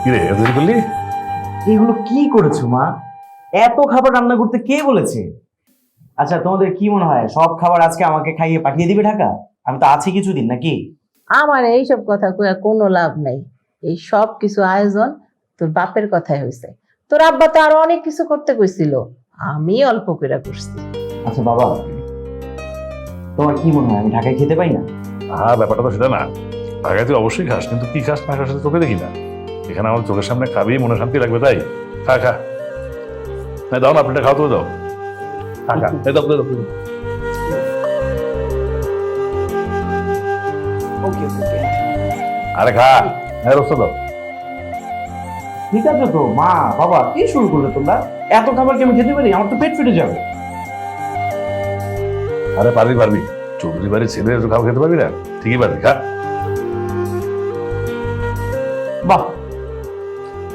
কি রে এত দেরি করলি? এগুলো কি করেছো মা? এত খাবার রান্না করতে কে বলেছে? আচ্ছা, তোমাদের কি মনে হয় সব খাবার আজকে আমাকে খাইয়ে পাঠিয়ে দিবে ঢাকা? আমি তো আছি কিছুদিন, নাকি? আমার এইসব কথা কইয়া কোনো লাভ নাই। এই সব কিছু আয়োজন তোর বাপের কথাই হয়েছে। তোর আব্বা তো আরো অনেক কিছু করতে কইছিল, আমি অল্প করে করছি। আচ্ছা বাবা, তোমার কি মনে হয় আমি ঢাকায় খেতে পাই না? হ্যাঁ, ব্যাপারটা তো সেটা না। ঢাকায় তুই অবশ্যই খাস, কিন্তু কি খাস না খাস সেটা চোখে দেখি না। এখানে আমার চোখের সামনে খাবি, মনে শান্তি লাগবে, তাই খা খা। না দাও না, আপনারটা খাও তো, দাও খা খা। এই দাও, দাও, দাও। ওকে ওকে, আরে খা, হ্যাঁ রস্তা দাও। ঠিক আছে তো মা বাবা, কি শুরু করলে তোমরা? এত খাবার কি আমি খেতে পারি? আমার তো পেট ফেটে যাবে। আরে পারবি পারবি, চৌধুরী বাড়ির ছেলে এত খাবার খেতে পারবি না? ঠিকই পারবি, খা। বাহ,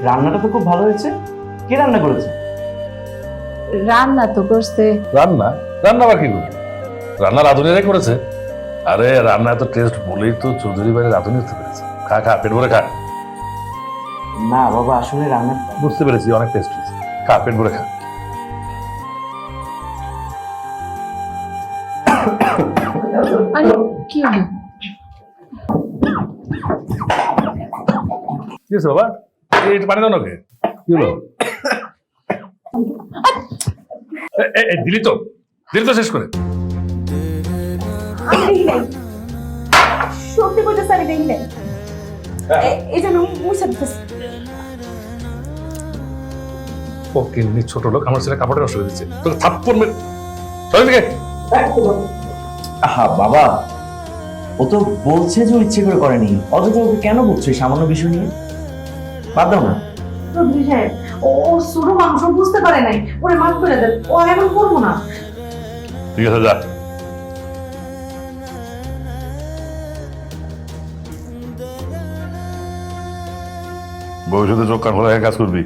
রান্নাটা তো খুব ভালো হয়েছে। কে রান্না করেছে? রান্না তো করছে। রান্না? রান্না আবার কি করবে? রান্না রাঁধুনিরাই করেছে। আরে রান্না এত টেস্ট বলেই তো চৌধুরী বাড়ির রাঁধুনি হতে পেরেছে। খা খা, পেট ভরে খা। না বাবা, আসলে রান্না বুঝতে পেরেছি, অনেক টেস্ট হয়েছে। খা, পেট ভরে খা। আরে কি হলো? কি হয়েছে বাবা? এই পানি দাও না ওকে। কি হলো? দিলি তো, দিলি তো শেষ করে। আমি দেখি নাই, সত্যি বলতেছি আমি দেখি নাই। এই জন্য মুছে দিতেছি। ও কিন্নি ছোট লোক, আমার ছেলে কাপড়ে নষ্ট করে দিচ্ছে। তোকে থাপ্পড় মেরে সবাই দিকে। আহা বাবা, ও তো বলছে যে ও ইচ্ছে করে করেনি, অথচ ওকে কেন বলছো এই সামান্য বিষয় নিয়ে? বাদ দাও না। চৌধুরী সাহেব, ও ছোট মানুষ, ও বুঝতে পারে নাই, ওরে মাফ করে দেন, ও আর এমন করবো না। ঠিক আছে, যা। ভবিষ্যতে চোখ কান খোলা রেখে কাজ করবি।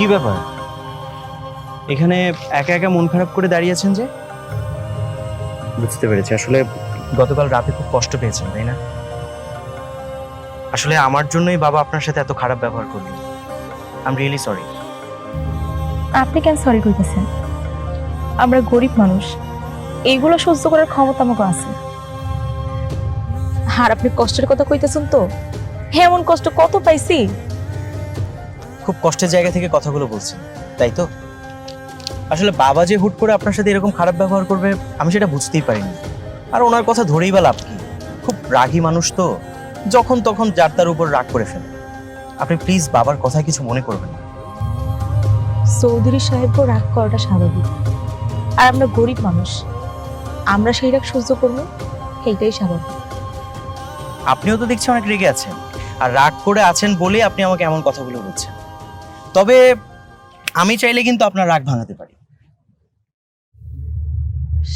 কি ব্যাপার, এখানে একা একা মন খারাপ করে দাঁড়িয়ে আছেন যে? বুঝতে পেরেছি, আসলে গতকাল রাতে খুব কষ্ট পেয়েছেন, তাই না? আসলে আমার জন্যই বাবা আপনার সাথে এত খারাপ ব্যবহার করলেন। I am really sorry. আপনি কেন সরি কইতেছেন? আমরা গরিব মানুষ, এইগুলো সহ্য করার ক্ষমতা আমাকে আছে। আর আপনি কষ্টের কথা কইতেছেন তো, এমন কষ্ট কত পাইছি। খুব কষ্টের জায়গা থেকে কথাগুলো বলছেন, তাই তো? আসলে বাবা যে হুট করে আপনার সাথে এরকম খারাপ ব্যবহার করবে আমি সেটা বুঝতেই পারিনি। আর ওনার কথা ধরেই বা লাভ কি? খুব রাগী মানুষ তো, যখন তখন যার তার উপর রাগ করে ফেলে। আপনি প্লিজ বাবার কথা কিছু মনে করবেন না। চৌধুরী সাহেবও রাগ করাটা স্বাভাবিক, আর আমরা গরিব মানুষ, আমরা সেই রাগ সহ্য করবো, এইটাই স্বাভাবিক। আপনিও তো দেখছি অনেক রেগে আছেন, আর রাগ করে আছেন বলেই আপনি আমাকে এমন কথাগুলো বলছেন। তবে আমি চাইলে কিন্তু আপনার রাগ ভাঙাতে পারি।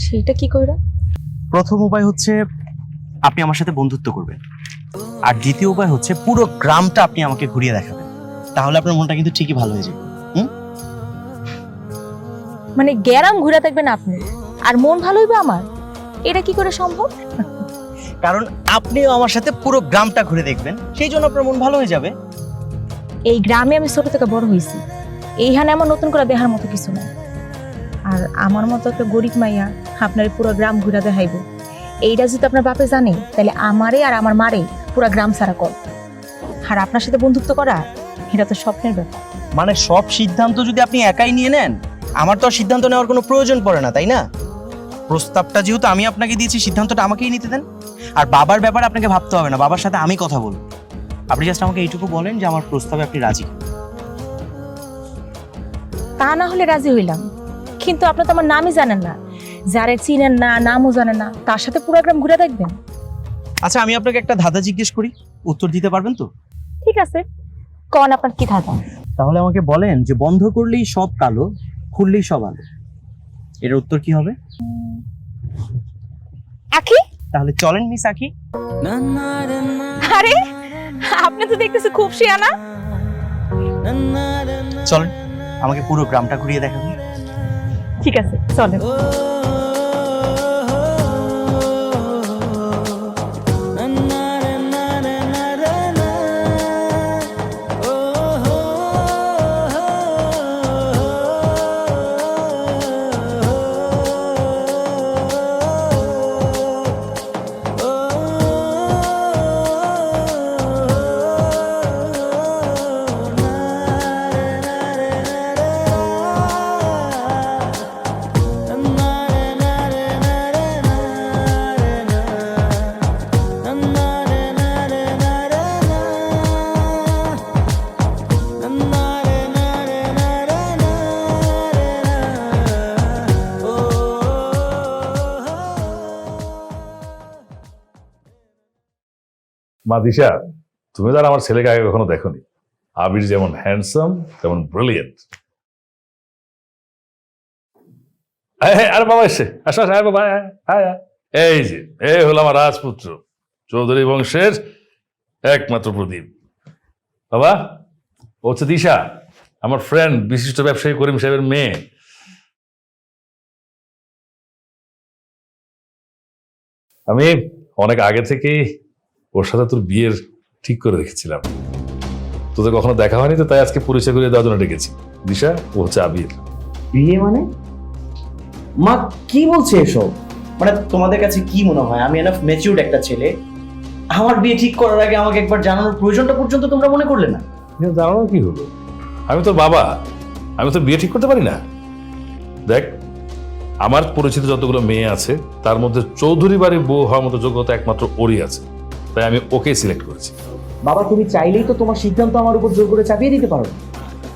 সেইটা কি কইরা? প্রথম উপায় হচ্ছে আপনি আমার সাথে বন্ধুত্ব করবেন, আর দ্বিতীয় উপায় হচ্ছে পুরো গ্রামটা আপনি আমাকে ঘুরিয়ে দেখাবেন। তাহলে আপনার মনটা কিন্তু ঠিকই ভালো হয়ে যাবে। মানে গ্যারাম ঘুরে থাকবেন আপনি, আর মন ভালো হইবে আমার? এটা কি করে সম্ভব? কারণ আপনিও আমার সাথে পুরো গ্রামটা ঘুরে দেখবেন, সেই জন্য আপনার মন ভালো হয়ে যাবে। এই গ্রামে আমি ছোট থেকে বড় হয়েছি, এইখানে আমার নতুন করে দেখার মতো কিছু নাই। আর আমার মতো একটা গরিব মাইয়া আপনার পুরো গ্রাম ঘুরে দেখাইব, এইটা যদি আপনার বাপে জানে তাহলে আমারে আর আমার মারে পুরো গ্রাম সারা কর। আর আপনার সাথে বন্ধুত্ব করা এটা তো স্বপ্নের ব্যাপার। মানে সব সিদ্ধান্ত যদি আপনি একাই নিয়ে নেন, আমার তো আর সিদ্ধান্ত নেওয়ার কোনো প্রয়োজন পড়ে না, তাই না? প্রস্তাবটা যেহেতু আমি আপনাকে দিয়েছি, সিদ্ধান্তটা আমাকেই নিতে দেন। আর বাবার ব্যাপারে আপনাকে ভাবতে হবে না, বাবার সাথে আমি কথা বলবো। আপনি জাস্ট আমাকে এইটুকু বলেন যে আমার প্রস্তাবে আপনি রাজি। তা না হলে রাজি হইলাম, কিন্তু আপনি তো আমার নামই জানেন না, যারে চিনেন না, নামও জানেন না, তার সাথে পুরো গ্রাম ঘুরে দেখবেন? আচ্ছা, আমি আপনাকে একটা ধাঁধা জিজ্ঞেস করি, উত্তর দিতে পারবেন তো? ঠিক আছে, কোন আপনার কি ধাঁধা? তাহলে আমাকে বলেন যে বন্ধ করলেই সব কালো, খুললেই সব আলো, এর উত্তর কি হবে? আখি? তাহলে চলেন মিস আখি। আরে আপনি তো দেখতেছি খুব শিয়ানা। চলেন, আমাকে পুরো গ্রামটা ঘুরিয়ে দেখাবেন। ঠিক আছে, চলেন। মা দিশা, তুমি তো আর আমার ছেলেকে আগে কখনো দেখোনি। আবির যেমন হ্যান্ডসাম তেমন ব্রিলিয়েন্ট। আরে বাবা এসে আসো আসো, আয় বাবা আয়, আয়, আয়। এই যে এই হলো আমার রাজপুত্র, চৌধুরী বংশের একমাত্র প্রদীপ। বাবা, ও হচ্ছে দিশা, আমার ফ্রেন্ড, বিশিষ্ট ব্যবসায়ী করিম সাহেবের মেয়ে। আমি অনেক আগে থেকেই ওর সাথে তোর বিয়ের ঠিক করে রেখেছিলাম। তোদের কখনো দেখা হয়নি তো, তাই আজকে পরিচয় করে দেওয়ার জন্য ডেকেছি। দিশা, ও হচ্ছে আবির। বিয়ে মানে? মা কি বলছে এসব? মানে তোমাদের কাছে কি মনে হয় আমি এনাফ ম্যাচিউরড একটা ছেলে? আমার বিয়ে ঠিক করার আগে আমাকে একবার জানানোর প্রয়োজনটা পর্যন্ত তোমরা মনে করলে না? জানানো কি হলো, আমি তোর বাবা, আমি তোর বিয়ে ঠিক করতে পারি না? দেখ, আমার পরিচিত যতগুলো মেয়ে আছে তার মধ্যে চৌধুরী বাড়ির বউ হওয়ার মতো যোগ্যতা একমাত্র ওরই আছে, তাই আমি ওকেই সিলেক্ট করেছি। বাবা, তুমি চাইলেই তো তোমার সিদ্ধান্ত আমার উপর জোর করে চাপিয়ে দিতে পারো।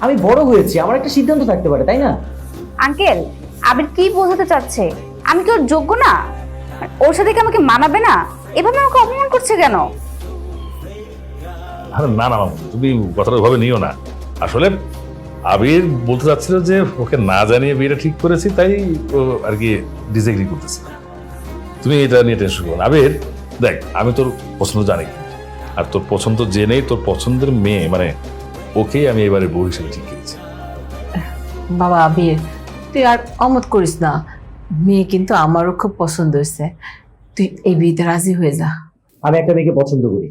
আমি বড় হয়েছি, আমার একটা সিদ্ধান্ত থাকতে পারে, তাই না? আঙ্কেল, আবির কি বোঝাতে চাচ্ছে? আমি কি ওর যোগ্য না? ওর সাথে কি আমাকে মানাবে না? এভাবে আমাকে অপমান করছে কেন? আরে না না মামু, তুমি কথাটা ওইভাবে নিও না। আসলে আবির বলতে চাচ্ছিল যে ওকে না জানিয়ে বিয়েটা ঠিক করেছি, তাই ও আর কি ডিসএগ্রি করতেছে। তুমি এটা নিয়ে টেনশন করো না। আবির দেখ, আমি তোর পছন্দ জানি, আর তোর পছন্দ জেনেই তোর পছন্দের মেয়ে মানে ওকেই আমি এবারে বউ হিসেবে ঠিক করেছি। বাবা আবির, তুই আর অমত করিস না, মেয়ে কিন্তু আমারও খুব পছন্দ হয়েছে, তুই এই বিয়েতে রাজি হয়ে যা। আমি একটা মেয়েকে পছন্দ করি,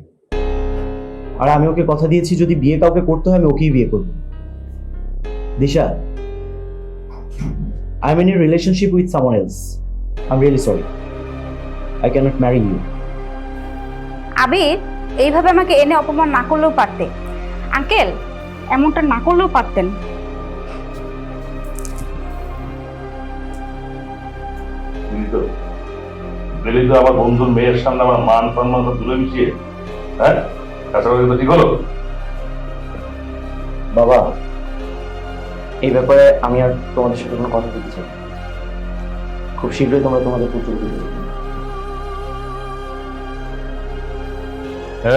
আর আমি ওকে কথা দিয়েছি যদি বিয়ে কাউকে করতে হয় আমি ওকেই বিয়ে করবো। Disha, I am in a relationship with someone else. I am really sorry, I can not marry you. Abir এইভাবে আমাকে এনে অপমান না করলেও পারতে। আঙ্কেল, এমনটা না করলেও পারতেন। আমার বন্ধুর মেয়ের সামনে আমার মান সম্মান তুলে মিশিয়ে, হ্যাঁ, কাছাকাছি তো ঠিক হলো। বাবা, এই ব্যাপারে আমি আর তোমাদের সাথে কোনো কথা বলতে চাই না। খুব শীঘ্রই তোমরা তোমাদের পুত্র দিবে।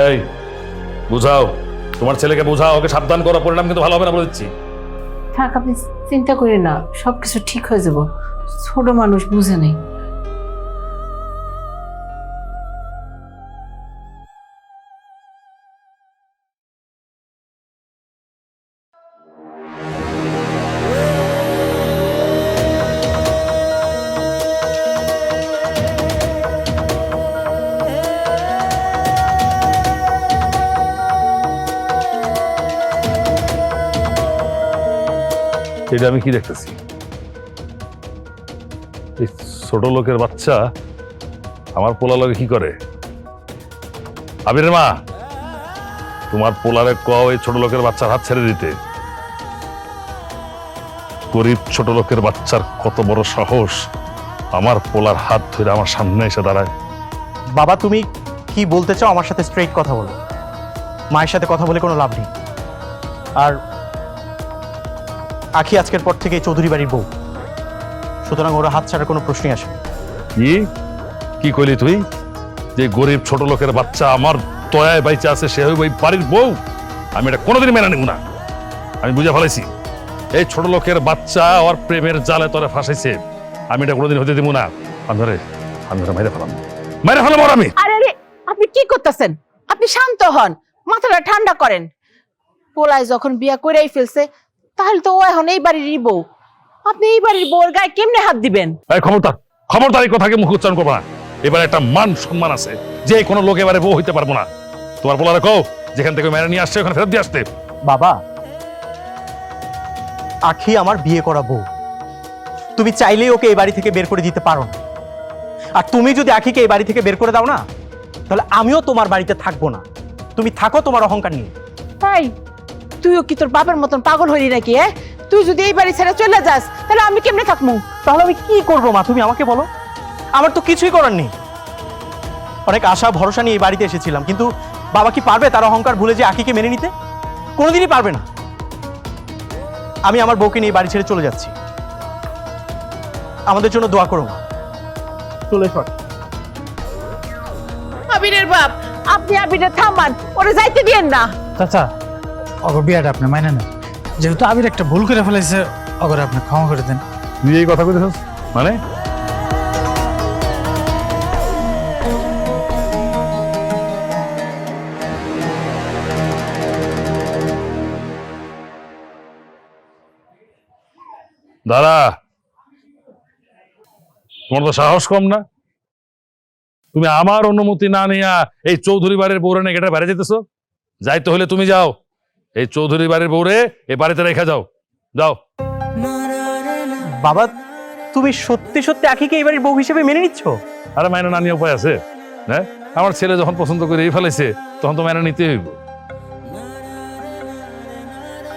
এই বুঝাও, তোমার ছেলেকে বুঝাও, ওকে সাবধান করো, পরিণাম কিন্তু ভালো হবে না বলে দিচ্ছি। থাক, আপনি চিন্তা করেন না, সবকিছু ঠিক হয়ে যাব, ছোট মানুষ বুঝে নেই। এটা আমি কি দেখতেছি? এই ছোট লোকের বাচ্চা আমার পোলা লগে কি করে? আবিরের মা, তোমার পোলারে কও এই ছোট লোকের বাচ্চার হাত ছেড়ে দিতে। গরিব ছোট লোকের বাচ্চার কত বড় সাহস আমার পোলার হাত ধরে আমার সামনে এসে দাঁড়ায়। বাবা, তুমি কি বলতে চাও? আমার সাথে স্ট্রেইট কথা বলো, মায়ের সাথে কথা বলে কোনো লাভ নেই। আর আখি আজকের পর থেকে চৌধুরী বাড়ির বউ। সুতরাং ওরা হাত ছাড়ার কোনো প্রশ্নই আসে না। কি কি কইলি তুই যে গরিব ছোট লোকের বাচ্চা আমার দয়ায় বাইচা আছে সে হইব এই বাড়ির বউ? আমি এটা কোনোদিন মেনে নিব না। আমি বুঝে ফেলাইছি এই ছোট লোকের বাচ্চা ওর প্রেমের জালে তোরে ফাঁসাইছে, আমি এটা কোনোদিন হতে দিব না। আমি ধরে মাইরে ফেলাম ওর আমি। আরে আরে আপনি কি করতেছেন? আপনি শান্ত হন, মাথাটা ঠান্ডা করেন। পোলায় যখন বিয়া করেই ফেলছে তাহলে তো ও এখন এই বাড়িরই বউ। আপনি এই বাড়ির বউর গায়ে কেমনে হাত দিবেন? এই খবরদার এই কথাকে মুখ উচ্চারণ করবো না। এবারে একটা মান সম্মান আছে যে কোনো লোক এবারে বউ হইতে পারবো না। তোমার পোলারে কও যেখান থেকে মেরে নিয়ে আসছে ওখানে ফেরত দিয়ে আসতে। বাবা, আখি আমার বিয়ে করা বউ, তুমি চাইলেই ওকে এই বাড়ি থেকে বের করে দিতে পারো না। আর তুমি যদি আখিকে এই বাড়ি থেকে বের করে দাও না, তাহলে আমিও তোমার বাড়িতে থাকবো না। তুমি থাকো তোমার অহংকার নিয়ে। তাই তুইও কি তোর বাবার মতন পাগল হইলি নাকি? তুই যদি এই বাড়ি ছেড়ে চলে যাস তাহলে আমি কেমনে থাকবো? তাহলে আমি কি করবো মা, তুমি আমাকে বলো। আমার তো কিছুই করার নেই। অনেক আশা ভরসা নিয়ে এই বাড়িতে এসেছিলাম, কিন্তু বাবা কি পারবে তার অহংকার ভুলে যে আখিকে মেনে নিতে? কোনোদিনই পারবে না। আমি আমার বউকে নিয়ে বাড়ি ছেড়ে চলে যাচ্ছি। আমাদের জন্য দোয়া করো মা। চলে এসো। আবিরের বাপ, আপনি আবিরের থামান, ওরে যাইতে দিয়েন না। চাচা, অগর বিয়াটা আপনি মাইনে নেন। যেহেতু আবির একটা ভুল করে ফেলেছে, অগরে আপনি ক্ষমা করে দেন। তুই এই কথা কইতেছিস মানে? দাদা, তোমার তো সাহস কম না? তুমি আমার অনুমতি না নিয়া এই চৌধুরী বাড়ির বউরে নিয়ে গেটে বাইরে যেতেছো? যাইতে হলে তুমি যাও, এই চৌধুরী বাড়ির বউরে এই বাড়িতে রেখে যাও। যাও। বাবা, তুমি সত্যি সত্যি আখিকে এই বাড়ির বউ হিসেবে মেনে নিচ্ছ? আরে মাইনে না নিয়ে উপায় আছে? হ্যাঁ, আমার ছেলে যখন পছন্দ করে এই ফেলেছে তখন তো মাইনে নিতে হইব।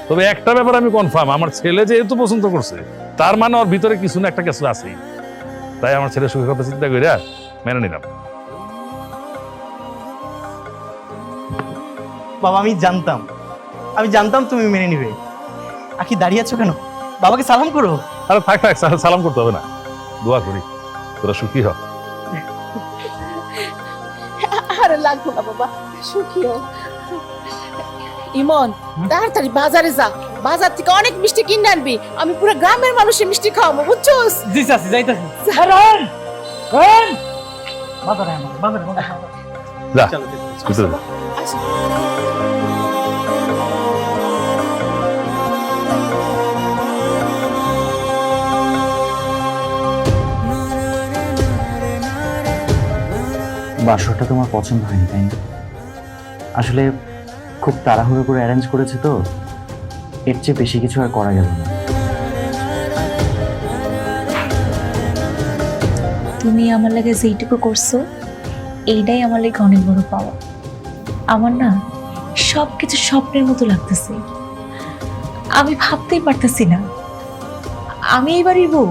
তবে একটা ব্যাপার আমি কনফার্ম, আমার ছেলে যেহেতু পছন্দ করছে তার মানে ওর ভিতরে কিছু না একটা কিছু আছেই। তাই আমার ছেলের সুখের কথা চিন্তা করিয়া মেনে নিলাম। বাবা, আমি জানতাম তুমি মেনে নিবে। আখি দাঁড়িয়ে আছো কেন? বাবাকে সালাম করো। আরে থাক সালাম করতে হবে না, দোয়া করি তোরা সুখী হ। আরে লাগবো না বাবা, সুখিও। ইমন, তাড়াতাড়ি বাজারে যা, বাজার থেকে অনেক মিষ্টি কিনে আনবি। আমি পুরো গ্রামের মানুষের মিষ্টি খাওয়াবো, বুঝছোস? জি চাচি, যাইতাছি। যা চলো, ভিতরে যা। আসো। বাসরটা তোমার পছন্দ হয়নি তাই না? আসলে খুব তাড়াহুড়ো করে অ্যারেঞ্জ করেছে তো, এর চেয়ে বেশি কিছু আর করা গেল না। তুমি আমার লাগে যেইটুকু করছো এইটাই আমার লাগে অনেক বড় পাওয়া। আমার না সবকিছু স্বপ্নের মতো লাগতেছে। আমি ভাবতেই পারতেছি না আমি এই বাড়ির বউ।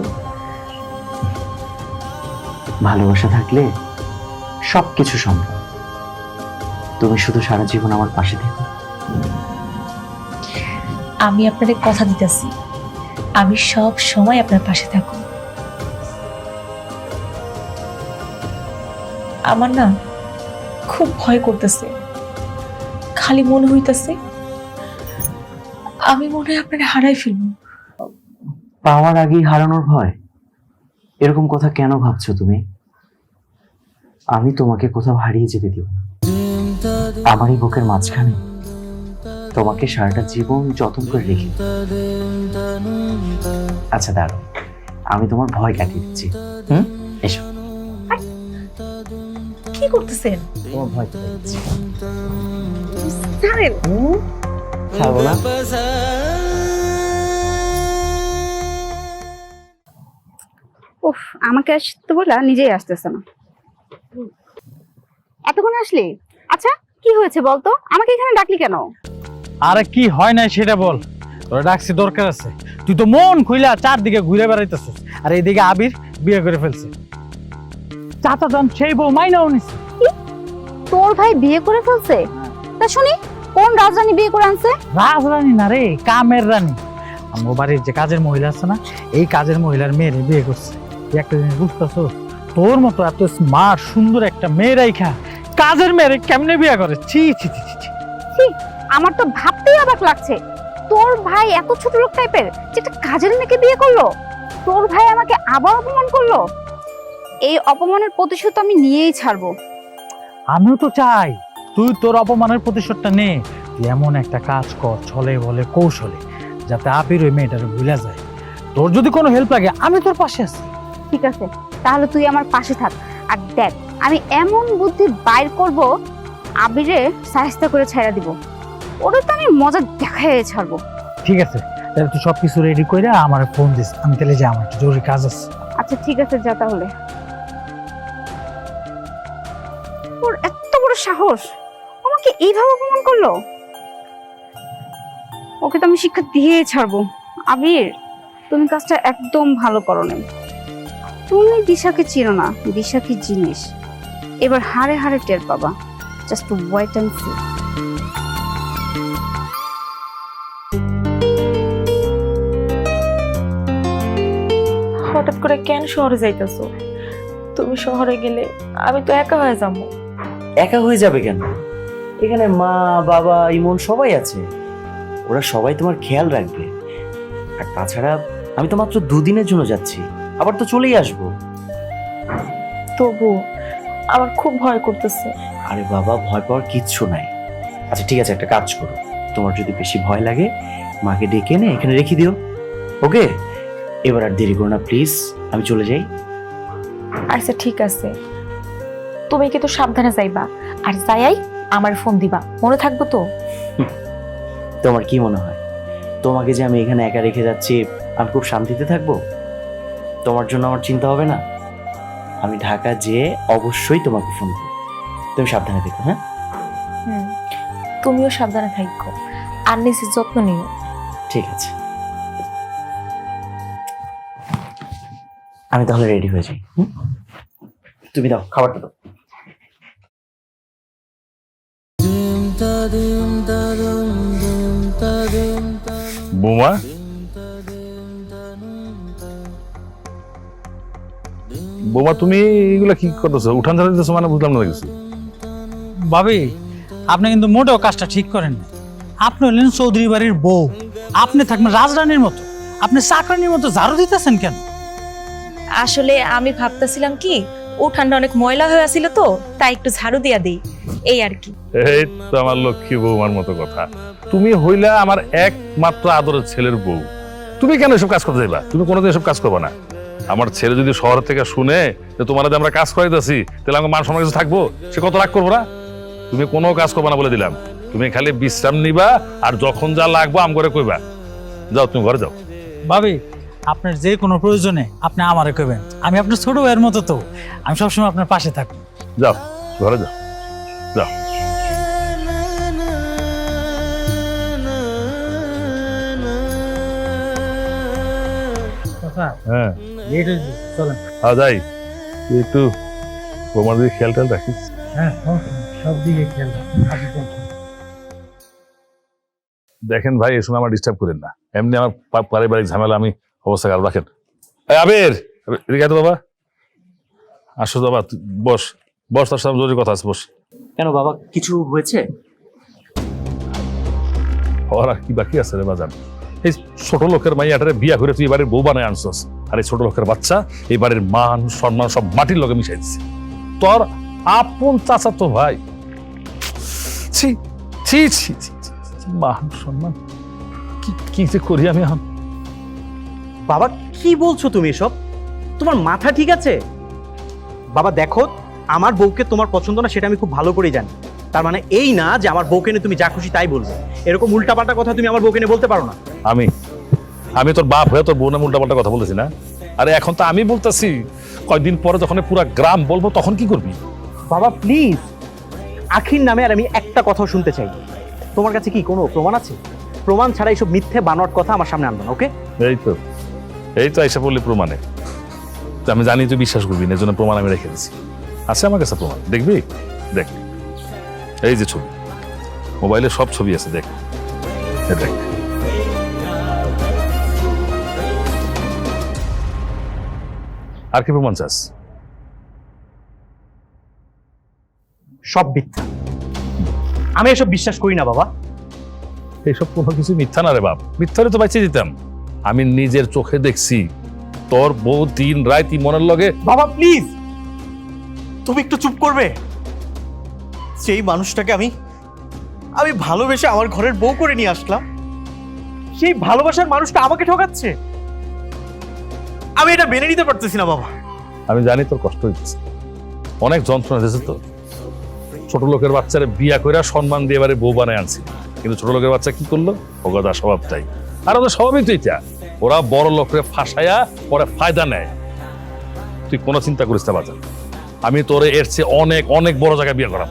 ভালোবাসা থাকলে সবকিছু সম্ভব। তুমি শুধু সারা জীবন আমার পাশে থেকো। আমি আপনাদের কথা দিতেছি, আমি সব সময় আপনার পাশে থাকব। আমার না খুব ভয় করতেছে, খালি মনে হইতেছে আমি মনে হয় আপনার হারাই ফেলবো। পাওয়ার আগেই হারানোর ভয়? এরকম কথা কেন ভাবছো তুমি? আমি তোমাকে কোথাও হারিয়ে যেতে দিব না। আমারই বুকের মাঝখানে তোমাকে সারাটা জীবন যত্ন করে রেখে। আচ্ছা দাঁড়াও, আমি তোমার ভয় কাটিয়ে দিচ্ছি। এসো। কি করতেছেন? তোমার ভয় কাটিয়ে দিচ্ছি। ছাড়েন। ছাড়বো না। উফ, আমাকে আসতে বলা নিজেই আসতেছে না। এতক্ষণ আসলি? আচ্ছা, কি হয়েছে বলতো? আমাকে এখানে ডাকলি কেন? আরে কি হয় নাই সেটা বল। তোরা ডাকছি দরকার আছে। তুই তো মন খুইলা চারদিকে ঘুরে বেড়াইতেছিস, আর এইদিকে আবির বিয়ে করে ফেলছে। চাচা যান সেই বউ মাইনাও নিছে। তোর ভাই বিয়ে করে ফেলছে? তা শুনি, কোন রাজরানী বিয়ে করে আনছে? রাজরানী না রে, কামের রানী। আমার বাড়ির যে কাজের মহিলা আছে না, এই কাজের মহিলার মেয়েরে বিয়ে করছে। তুই একটা জিনিস বুঝতেছো, তোর মতো এত স্মার্ট সুন্দর একটা মেয়ে রাইখা কাজের মেয়েরে কেমনে বিয়ে করে? ছি ছি ছি ছি ছি। ছি, আমার তো ভাবতেই অবাক লাগছে, তোর ভাই এত ছোট লোক টাইপের যে একটা কাজের মেয়েকে বিয়ে করলো। তোর ভাই আমাকে আবার অপমান করলো। এই অপমানের প্রতিশোধ আমি নিয়েই ছাড়বো। আমিও তো চাই তুই তোর অপমানের প্রতিশোধটা নে। তুই এমন একটা কাজ কর, ছলে বলে কৌশলে, যাতে আবির ওই মেয়েটারে ভুলে যায়। তোর যদি কোনো হেল্প লাগে আমি তোর পাশে আছি। ঠিক আছে, তাহলে তুই আমার পাশে থাক। আর দেখ, আমি এমন বুদ্ধি বাইর করব, আবিরে সাহায্য করে ছেড়ে দিব। ওটা তো আমি মজা দেখাই ছাড়বো। ঠিক আছে, তাহলে তুই সবকিছু রেডি করে আমার ফোন দিস, আমি তাহলে যাই, আমার একটু জরুরি কাজ আছে। আচ্ছা ঠিক আছে, যা তাহলে। ওর এত বড় সাহস, আমাকে এইভাবে অপমান করলো। ওকে তো আমি শিক্ষা দিয়েই ছাড়বো। আবির, তুমি কাজটা একদম ভালো করো না। তুমি দিশাকে চিনো না, দিশা কি জিনিস এবার হাড়ে হাড়ে টের পাবা। Just wait and see. হঠাৎ করে কেন শহরে যাইতেছো? তুমি শহরে গেলে আমি তো একা হয়ে যাবো। একা হয়ে যাবে কেন? এখানে মা বাবা ইমন সবাই আছে, ওরা সবাই তোমার খেয়াল রাখবে। আর তাছাড়া আমি তো মাত্র 2 দিনের জন্য যাচ্ছি, আবার তো চলেই আসবো। তবু আমার খুব ভয় করতেছে। আরে বাবা, ভয় পাওয়ার কিচ্ছু নাই। আচ্ছা ঠিক আছে, একটা কাজ করো, তোমার যদি বেশি ভয় লাগে মাকে ডেকে এনে এখানে রেখে দিও। ওকে, এবার আর দেরি করো না প্লিজ, আমি চলে যাই। আচ্ছা ঠিক আছে, তুমি কিন্তু সাবধানে যাইবা, আর যাই আমার ফোন দিবা, মনে থাকবো তো? তোমার কি মনে হয় তোমাকে যে আমি এখানে একা রেখে যাচ্ছি আমি খুব শান্তিতে থাকবো? তোমার জন্য আমার চিন্তা হবে না? আমি ঢাকা যেয়ে অবশ্যই তোমাকে ফোন করব। তুমি সাবধানে দেখো। হ্যাঁ, তুমিও সাবধানে থাকো আর নিজের যত্ন নিও। ঠিক আছে, আমি তাহলে রেডি হয়ে যাই। তুমি দাও খাবারটা দাও। বৌমা, বৌমা তুমি এগুলা কি করতেছো? উঠান ঝাড়া দিতেছো মানে বুঝলাম না কিছু। ভাবি, আপনি কিন্তু মোটেও কাজটা ঠিক করেন না। আপনি হলেন চৌধুরী বাড়ির বউ, আপনি থাকবেন রাজরানীর মতো, আপনি চাকরানির মতো ঝাড়ু দিতেছেন কেন? আসলে আমি ভাবতেছিলাম কি উঠানটা অনেক ময়লা হয়ে আছিল তো, তাই একটু ঝাড়ু দিয়া দিই, এই আর কি। এই তো আমার লক্ষ্মী বৌমার মতো কথা। তুমি হইলা আমার একমাত্র আদরের ছেলের বউ, তুমি কেন এসব কাজ করতে যাইবা? তুমি কোনোদিন এসব কাজ করবে না। আমার ছেলে যদি শহর থেকে শুনে যে তোমার আমরা কাজ করাইতেছি, তাহলে আমার মান সম্মান কিছু থাকবো? সে কত রাগ করবো না? তুমি কোনো কাজ করবে না বলে দিলাম। তুমি খালি বিশ্রাম নিবা, আর যখন যা লাগবো আম করে কইবা। যাও, তুমি ঘরে যাও। ভাবি, আপনার যে কোনো প্রয়োজনে আপনি আমারে কইবেন, আমি আপনার ছোট ভাইয়ের মতো, তো আমি সবসময় আপনার পাশে থাকবো। যাও, ঘরে যাও, যাও। হ্যাঁ, চলেন। যাই। তুই একটু বৌমার দিকে খেয়াল টেয়াল রাখিস। হ্যাঁ, সব দিকে খেয়াল। দেখেন ভাই, এই সময় আমার ডিস্টার্ব করেন না। এমনি আমার পারিবারিক ঝামেলা, আমি অবস্থা খারাপ রাখেন। এই আবির, এদিকে আয় তো বাবা। আসো বাবা, তুই বস বস, তার সাথে জরুরি কথা আছে, বস। কেন বাবা, কিছু হয়েছে? ওরা কি বাকি আছে রে বাজান? এই ছোট লোকের মাইয়াটারে বিয়া করে তুই এবারের বউ বানায় আনছস, আর এই ছোট লোকের বাচ্চা এবারের মান সম্মান সব মাটির লগে মিশাই দিচ্ছে। তোর আপন চাচা তো ভাই। ছি ছি ছি ছি ছি, মান সম্মান কি কি যে করি আমি এখন? বাবা কি বলছো তুমি এসব? তোমার মাথা ঠিক আছে? বাবা দেখো, আমার বউকে তোমার পছন্দ না সেটা আমি খুব ভালো করেই জানি। তার মানে এই না যে আমার বউকে নিয়ে তুমি যা খুশি তাই বলবে। এরকম উল্টাপাল্টা কথা তুমি আমার বউকে নিয়ে বলতে পারো না। আমি তোর বাপ হয়ে তোর বউ নামে উল্টাপাল্টা কথা বলেছি না? আরে এখন তো আমি বলতেছি, কয়েকদিন পরে যখন পুরা গ্রাম বলবো তখন কি করবি? বাবা প্লিজ, আখির নামে আর আমি একটা কথাও শুনতে চাই। তোমার কাছে কি কোনো প্রমাণ আছে? প্রমাণ ছাড়া এইসব মিথ্যে বানোয়াট কথা আমার সামনে আনবে না, ওকে? এই তো আইসা বললি প্রমাণে। তো আমি জানি তুই বিশ্বাস করবি না, এই জন্য প্রমাণ আমি রেখে দিচ্ছি। আছে আমার কাছে প্রমাণ, দেখবি? দেখ, এই যে ছবি, মোবাইলে সব ছবি আছে, দেখ। দেখ, আর কি প্রমাণ চাস? সব মিথ্যা। আমি এসব বিশ্বাস করি না বাবা। এইসব কোনো কিছু মিথ্যা না রে বাপ, মিথ্যা হলে তো বাঁচিয়ে দিতাম। আমি নিজের চোখে দেখছি তোর বউ দিন রাত মনের লগে। বাবা প্লিজ, তুমি একটু চুপ করবে? সেই মানুষটাকে আমি ভালোবেসে আমার ঘরের বউ করে নিয়ে আসলাম, সেই ভালোবাসার মানুষটা আমাকে ঠকাচ্ছে। আমি এটা মেনে নিতে পারতেছি না বাবা। আমি জানি তোর কষ্ট হইতেছে, অনেক যন্ত্রণা দিয়েছে তোর। ছোট লোকের বাচ্চারে বিয়া কইরা সম্মান দিয়ে এবারে বউ বানায় আনছি, কিন্তু ছোট লোকের বাচ্চা কি করলো? ওগদা স্বভাবটাই। আর ওদের স্বভাবই তো এটা, ওরা বড় লোকের ফাঁসায়া পরে ফায়দা নেয়। তুই কোনো চিন্তা করিস না বাজার, আমি তোরে এর চেয়ে অনেক অনেক বড় জায়গায় বিয়ে করাম।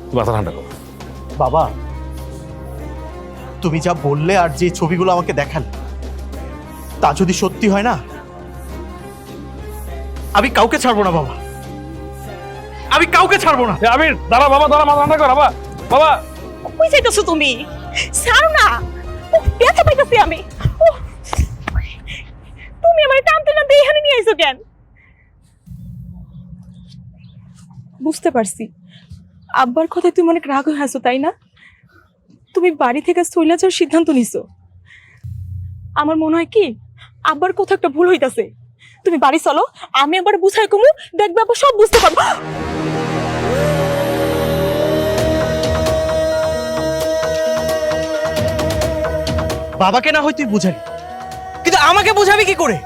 তুই মাথা ঠান্ডা কর। বাবা, তুমি যা বললে আর যে ছবিগুলো আমাকে দেখালে, তা যদি সত্যি হয় না, আমি কাউকে ছাড়বো না বাবা, আমি কাউকে ছাড়বো না। আমির দাঁড়া বাবা, দাঁড়া, মাথা ঠান্ডা কর বাবা। বাবা কই যাইতাছো তুমি? ছাড়ো না, ব্যথা পাইতাছি আমি। তুমি আমার টানতে না দিয়ে এখানে নিয়ে আইছো কেন? বুঝতে পারছি আব্বার কথায় তুমি অনেক রাগ হয়ে আছো, তাই না? তুমি বাড়ি থেকে চলে যাওয়ার সিদ্ধান্ত নিছো। আমার মনে হয় কি আব্বার কথা একটা ভুল হইতাছে। তুমি বাড়ি চলো, আমি আবার বুঝাই কমু, দেখবে আবার সব বুঝতে পারবো। বাবাকে না হয় তুই বুঝাবি, কিন্তু আমাকে বুঝাবি কি করে?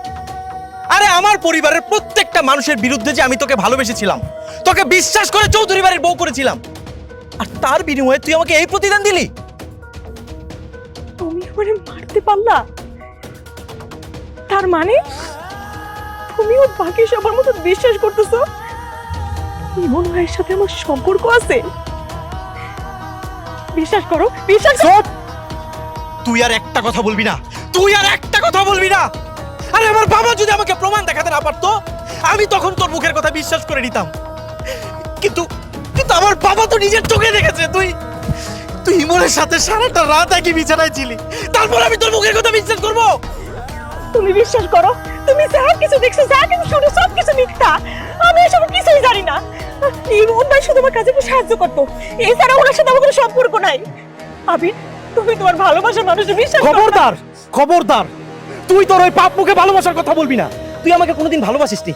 আরে আমার পরিবারের প্রত্যেকটা মানুষের বিরুদ্ধে যে আমি তোকে ভালোবেসেছিলাম, তোকে বিশ্বাস করে চৌধুরী বাড়ির বউ করেছিলাম, আর তার বিনিময়ে তুই আমাকে এই প্রতিদান দিলি। তুমি আমারে মারতে পারলা? তার মানে তুমিও বাকি সবার মতো বিশ্বাস করতেছো ইমন ভাইয়ের সাথে আমার সম্পর্ক আছে? বিশ্বাস করো, বিশ্বাস করো। তুই আর একটা কথা বলবি না, তুই আর একটা কথা বলবি না। আরে আমার বাবা যদি আমাকে প্রমাণ দেখাতে না পারতো, আমি তখন তোর মুখের কথা বিশ্বাস করে নিতাম। কিন্তু কিন্তু আমার বাবা তো নিজের চোখে দেখেছে তুই তুই ইমনের সাথে সারাটা রাত একই বিছানায় ছিলি, তারপর আমি তোর মুখের কথা বিশ্বাস করবো? তুমি বিশ্বাস করো, তুমি যা কিছু দেখছো, যা কিছু শুনো, সব কিছু মিথ্যা। আমি এসব কিছুই জানি না। ইমন ভাই শুধু আমার কাজে একটু সাহায্য করতো, এছাড়া ওনার সাথে আমার কোনো সম্পর্ক নাই। আবির, তুমি তোমার ভালোবাসার মানুষকে বিশ্বাস করো না। খবরদার, খবরদার, তুই তোর ওই পাপ মুখে ভালোবাসার কথা বলবি না। তুই আমাকে কোনোদিন ভালোবাসিসনি।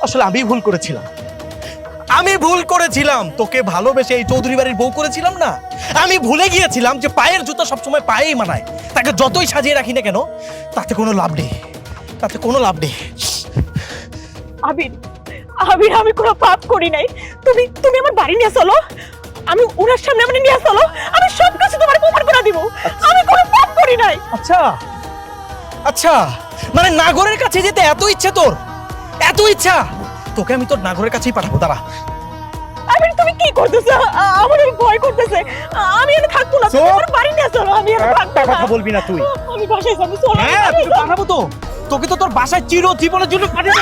আসলে আমি ভুল করেছিলাম, আমি ভুল করেছিলাম। তোকে ভালোবেসে এই চৌধুরী বাড়ির বউ করেছিলাম না। আমি ভুলে গিয়েছিলাম যে পায়ের জুতা সবসময় পায়েই মানায়। তাকে যতই সাজিয়ে রাখি না কেন, তাতে কোনো লাভ নেই, তাতে কোনো লাভ নেই। আবির, আবির, আমি কোনো পাপ করি নাই। তুমি তুমি আমার বাড়ি নিয়ে চলো, আমি ওনার সামনে আমাকে নিয়ে চলো, আমি সব কিছু তোমার প্রমাণ করে দিব। আমি কোনো পাপ করি নাই। আচ্ছা আচ্ছা, মানে নাগরের কাছে যেতে এত ইচ্ছা তোর, এত ইচ্ছা? তোকে আমি তোর নাগরের কাছেই পাঠাবো, দাঁড়া। আবির, তুমি কি করতেছো? আমার ভয় করতেছে, আমি এখানে থাকবো না। তুমি আমার বাড়ি নিয়ে চলো, আমি এখানে থাকবো না। কথা বলবি না তুই। আমি বাসায় যাবো, চলো। হ্যাঁ, তোকে পাঠাবো তো, তোকে তো তোর বাসায় চিরজীবনের জন্য পাঠাবো।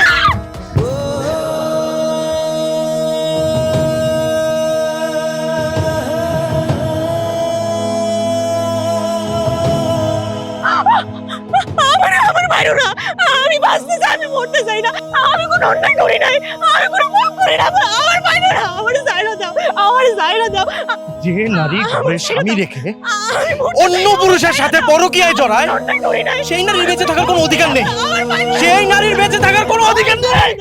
আমার বাইরে না, আমি বাঁচতে চাই, আমি মরতে চাই না। আমি কোনো অন্যায় করি নাই, আমি কোনো পাপ করি না। আমার বাইরে না, আমার জায়গা দাও, আমার জায়গা দাও। যে নারী ঘরের স্বামী রেখে আমি মরতে অন্য পুরুষের সাথে পরকীয়ায় জড়ায়, অন্যায় করি নাই। সেই নারীর বেঁচে থাকার কোনো অধিকার নেই। সেই নারীর বেঁচে থাকার কোনো অধিকার নেই।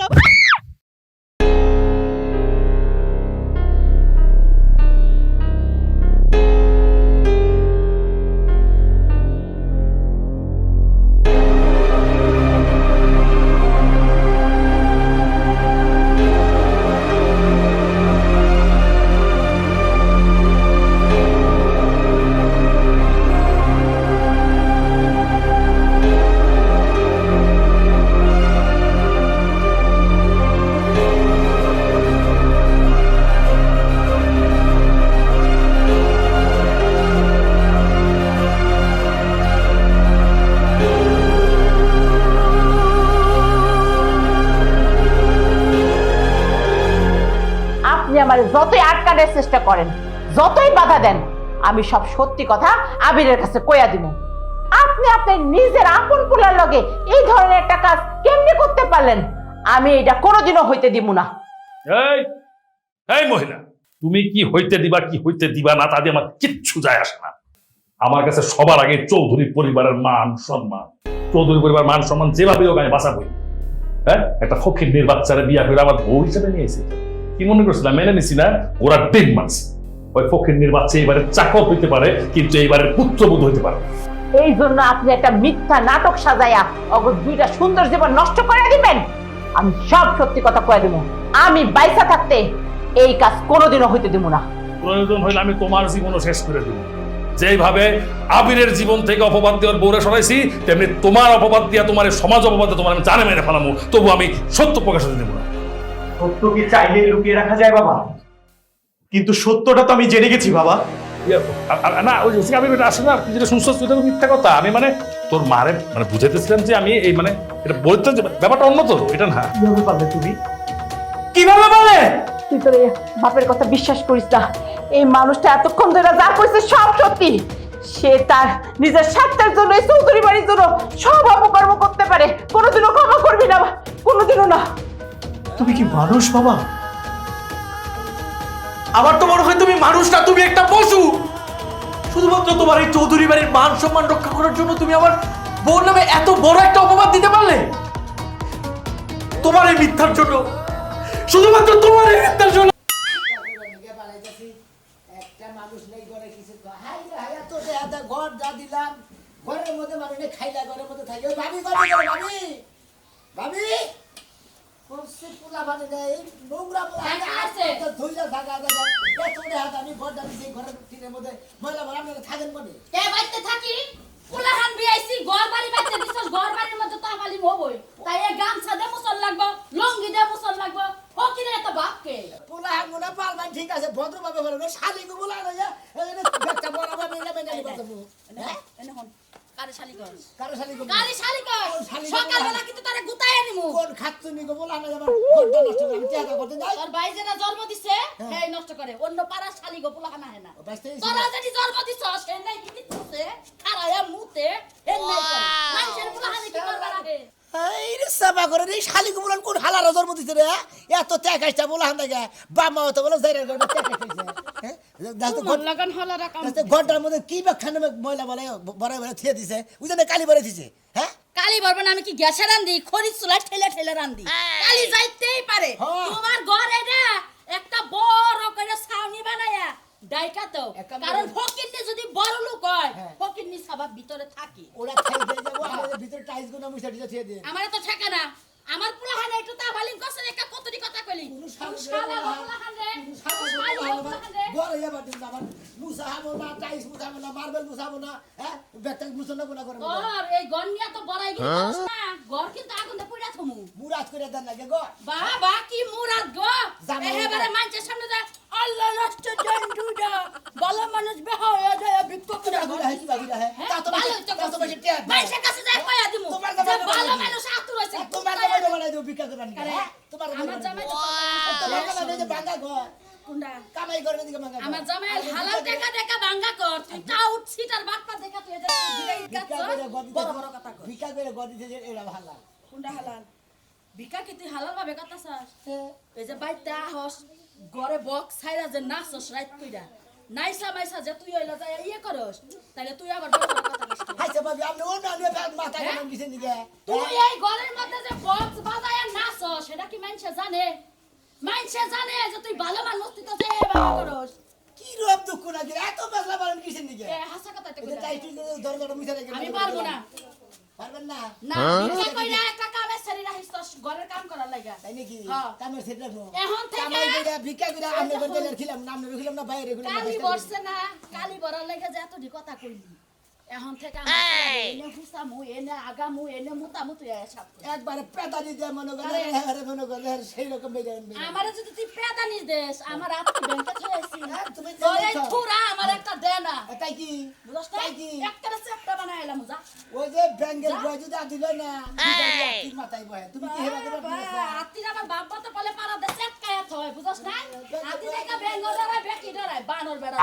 আপনি আমার যতই আটকানোর চেষ্টা করেন, যতই বাধা দেন, আমি সব সত্যি কথা আবিরের কাছে কইয়া দিব। আপনি আপনার নিজের আপন পোলার লগে এই ধরনের একটা কাজ কেমনে করতে পারলেন? আমি এটা কোনোদিনও হইতে দিব না। এই এই মহিলা, তুমি কি হইতে দিবা কি হইতে দিবা না তা দিয়ে আমার কিচ্ছু যায় আসে না। আমার কাছে সবার আগে চৌধুরী পরিবারের মান সম্মান, চৌধুরী পরিবার মান সম্মান যেভাবে হোক আমি বাঁচাবই। হ্যাঁ, একটা ফকির বাচ্চারা বিয়া করে আমার বউ হিসেবে নিয়েছে, কি মনে করছিলাম মেনে নিছি না? ওরা ডিম মানছে। ওই ফকির বাচ্চা এইবারে চাকর হইতে পারে, কিন্তু এইবারের পুত্রবধূ হইতে পারে। এই জন্য আপনি একটা মিথ্যা নাটক সাজাইয়া অগর দুইটা সুন্দর জীবন নষ্ট করে দিবেন। আমি সব সত্যি কথা কয়ে দেবো, আমি বাইসা থাকতে এই কাজ কোনোদিনও হইতে দিব না। প্রয়োজন হইলে আমি তোমার জীবনও শেষ করে দেব। যেভাবে আবিরের জীবন থেকে অপবাদ দেওয়ার বউরে সরাইছি, তেমনি তোমার অপবাদ দিয়া, তোমার এই সমাজ অপবাদ দিয়ে তোমার আমি জানে মেরে ফেলামো, তবু আমি সত্য প্রকাশ হতে দেবো না। সত্য কি চাইলে লুকিয়ে রাখা যায় বাবা? কিন্তু সত্যটা তো আমি জেনে গেছি বাবা। না ওই আমি আসে না, তুই যেটা শুনছিস তুই তো মিথ্যা কথা। আমি মানে তোর মারে মানে বুঝাইতেছিলাম যে আমি এই মানে এটা বলতে ব্যাপারটা অন্য তো এটা না। কিভাবে পারলে তুমি? কিভাবে পারলে? তুই তোর এই বাপের কথা বিশ্বাস করিস না। এই মানুষটা এতক্ষণ ধরে যা কইছে সব সত্যি। সে তার নিজের স্বার্থের জন্য, এই চৌধুরী বাড়ির জন্য সব অপকর্ম করতে পারে। কোনোদিনও ক্ষমা করবি না, কোনোদিনও না। তুমি কি মানুষ বাবা? আমার তো মনে হয় তুমি মানুষ না, তুমি একটা পশু। শুধুমাত্র তোমার এই চৌধুরী বাড়ির মান সম্মান রক্ষা করার জন্য তুমি আমার বোন নামে এত বড় একটা অপবাদ দিতে পারলে? তোমার এই মিথ্যার জন্য, শুধুমাত্র তোমার এই মিথ্যার জন্য। একটা মানুষ নেই ঘরে কিছু হাই হাই এত ঘর যা দিলাম, ঘরের মধ্যে মানুষ নেই, খাইলা ঘরের মধ্যে থাকে। ওই ভাবি ভাবি ভাবি করছে পোলা বানি নেই, নোংরা পোলা আছে ধুইলা থাকা চলে হাত আমি ঘর যাবি সেই ঘরের টিনের মধ্যে ময়লা ভরা। আপনারা থাকেন মনে কে বাইতে থাকি পোলাহান বিয়াইছি, ঘর বাড়ি বাইতে দিছস, ঘর বাড়ির মধ্যে তো খালি হবই। তাই এই গামছা দে মুসল লাগবো, লঙ্গি দে মুসল লাগবো। ও কি রে এত বাপকে পোলা হান মনে পালবান ঠিক আছে, ভদ্রভাবে বলবে। শালিকে বলা না যে একটা বড় ভাবে মেনে মেনে নিবা তুমি। হ্যাঁ এনে হন কারে শালি কর, কারো শালিকে কারে শালি কর। সকালবেলা কিন্তু তারে গুতায় নিমু। কোন খাচ্ছুনি গো বলা না আমার ঘরটা নষ্ট করে আমি চেহারা করতে যাই। তোর ভাই যেটা জন্ম দিছে সেই নষ্ট করে, অন্য পাড়ার শালি গো পোলাহান আহে না। তোরা যদি জন্ম দিছস সেই নাই কি দিছস খারায়া মুতে এর নাই করে মানুষের পোলাহানে কি করবা রাখে। এই রে সাবা করে এই শালিকে বলান কোন হালার জন্ম দিছে রে? এত টাকাইটা বলা হান দেখে বাবা তো বলে যাই রে ঘরটা টাকাইছে। হ্যাঁ দাস মন লাগান হলা রাখাম ঘরটার মধ্যে কি বাখানে ময়লা বলে বড় বড় থিয়ে দিছে, বুঝনে কালি বলে দিছে। হ্যাঁ কালি বলবে না, আমি কি গ্যাসে রান্ধি, খরিদ চুলা ঠেলে ঠেলে রান্ধি। কালি যাইতেই পারে। তোমার ঘরে না একটা বড় করে ছাউনি বানায়া ডাইকা তো, কারণ ফকিন্নি যদি বড় লোক হয় ফকিন্নি সবার ভিতরে থাকে। ওরা খাই দিয়ে যাবো, আমাদের ভিতরে টাইলস গুলো মুছে দিয়ে থিয়ে দিয়ে। আমারে তো ঠেকে না। আমার পোলাহানে একটু তা বালিং করছে একটা কতটি কথা কইলি। শালা পোলাহানে ঘরে যাবার দিন আবার মুছা হবো না, টাইলস মুছাবো না, মার্বেল মুছাবো না। হ্যাঁ ব্যাগটা মুছানো কোনা করে ওর এই গন্নিয়া তো বড়াই গিয়ে না, ঘর কিন্তু আগুনে পুড়া থমু। মুরাজ করে দেন লাগে গো। বাবা কি মুরাদ গো, এবারে মানুষের সামনে যায় আল্লাহ নষ্ট জন্ডুডা বলো মানুষ বেহা হয়ে যায় ভিক্ষা করে বাগুরা है কি বাগুরা है তা তো তা তো বেশি টিয়া মানুষের কাছে যায় কইয়া দিমু যে ভালো মানুষ আতুর হইছে। তোমার জামাই তো বলাই দেব ভিক্ষা করে নিয়ে। হ্যাঁ তোমার আমার জামাই তো তোমার জামাই যে বাঙ্গা গো কুন্ডা কামাই করে দিকে বাঙ্গা। আমার জামাই হালাল দেখা দেখা ভাঙ্গা কর, তুই টাউট সিটার বাটপা দেখা তুই এটা দিলে ইজ্জত বড় বড় কথা কর। ভিক্ষা করে গদি যে এরা ভালো কুন্ডা হালাল ভিক্ষা কি তুই হালাল ভাবে করতাছস? এই যে বাইতে আহস ঘরে বক্স ছাইরা যে নাচস রাত কইরা নাইসা মাইসা যে তুই হইলা যায় ইয়ে করস, তাইলে তুই আবার বড় বড় কথা কইছিস। হাইছে বাবু আপনি অন্য মাথা গরম দিছেন দিকে। তুই এই ঘরের মধ্যে যে বক্স বাজায় নাচস সেটা কি মানুষে জানে? মানুষে জানে যে তুই ভালো মানুষ, তুই তো যে ভালো করস। কি রব দুঃখ না কি এত বেলা বারণ কিছেন দিকে? এ হাসা কথা তো এটা টাইট দরজাটা মুছে রেখে আমি পারবো না। পারবেন না? না ভিক্ষা কইরা একটা কামে ছেড়ে রাখিস তো ঘরের কাম করার লাগা। তাই নাকি? হ্যাঁ। কামের সেট রাখবো। এখন থেকে কামাই কইরা ভিক্ষা কইরা আমনে বলতে খিলাম না, আমনে খিলাম না, বাইরে খিলাম না। কালি বসছে না, কালি বরার লাগা যে এতটি কথা কইলি। এখন থেকে আমরা এনে হুসামু এনে আগামু এনে মুতামু তুই সব একবারে পেদানি দিয়ে মনে করে আরে মনে করে সেই রকম বেজান। আমারে যদি তুই পেদানি দেস আমার আত্মি ব্যাংকে থইছি তুমি তোরে থুরা আমার একটা দে না। তাই কি? বুঝছ না? তাই কি? একটা চেপটা বানাইলাম যা। ওই যে ব্যাঙ্গের বয় যদি দিল না কি মাথায় বয় তুমি কি হেবা করে আত্মির আমার বাপ তো বলে পারা দে চেটকায়া থয় বুঝছ না? আত্মি দেখা ব্যাঙ্গ ধরায় বেকি ধরায় বানর বেড়া।